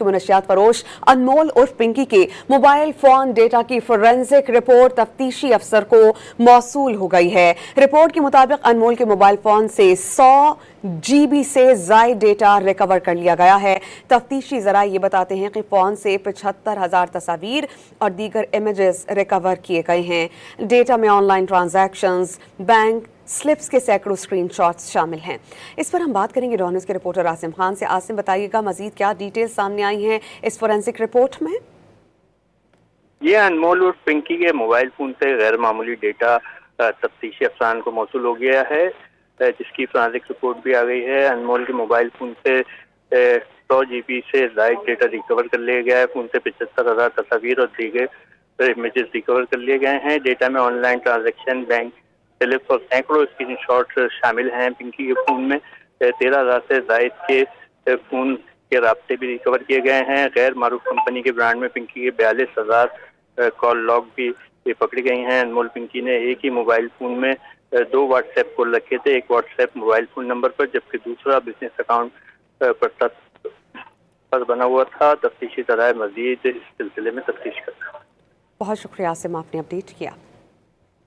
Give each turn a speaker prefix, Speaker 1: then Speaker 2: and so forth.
Speaker 1: منشیات فروش انمول عرف پنکی کے موبائل فون ڈیٹا کی فورینسک رپورٹ تفتیشی افسر کو موصول ہو گئی ہے۔ رپورٹ کے مطابق انمول کے موبائل فون سے 100 GB سے زائد ڈیٹا ریکور کر لیا گیا ہے۔ تفتیشی ذرائع یہ بتاتے ہیں کہ فون سے 75,000 تصاویر اور دیگر امیجز ریکور کیے گئے ہیں۔ ڈیٹا میں on line transactions, bank slips کے سینکڑوں اسکرین شاٹس شامل ہیں۔ اس پر ہم بات کریں گے ڈان نیوز کے رپورٹر عاصم خان سے۔ عاصم، بتائیے گا مزید کیا ڈیٹیل سامنے آئی ہیں اس فورینسک رپورٹ میں؟
Speaker 2: یہ انمول اور پنکی کے موبائل فون سے غیر معمولی ڈیٹا تفتیشی افسران کو موصول ہو گیا ہے، جس کی فورینسک رپورٹ بھی آ گئی ہے۔ انمول کے موبائل فون سے 100 GB سے زائد ڈیٹا ریکور کر لیا گیا ہے۔ فون سے 75,000 تصاویر اور دیگر امیجز ریکور کر لیے گئے ہیں۔ ڈیٹا میں on line transaction, bank slips اور سینکڑوں اسکرین شاٹ شامل ہیں۔ پنکی کے فون میں 13,000 سے زائد کے فون کے رابطے بھی ریکور کیے گئے ہیں۔ غیر معروف کمپنی کے برانڈ میں پنکی کے 42,000 کال لاگ بھی پکڑی گئی ہیں۔ انمول پنکی نے ایک ہی موبائل فون میں 2 واٹس ایپ کال رکھے تھے، ایک WhatsApp mobile phone number پر جبکہ دوسرا بزنس اکاؤنٹ پر بنا ہوا تھا۔ تفتیشی ذرائع مزید اس سلسلے میں تفتیش کرتا ہے۔
Speaker 1: بہت شکریہ عاصم، آپ نے اپڈیٹ کیا۔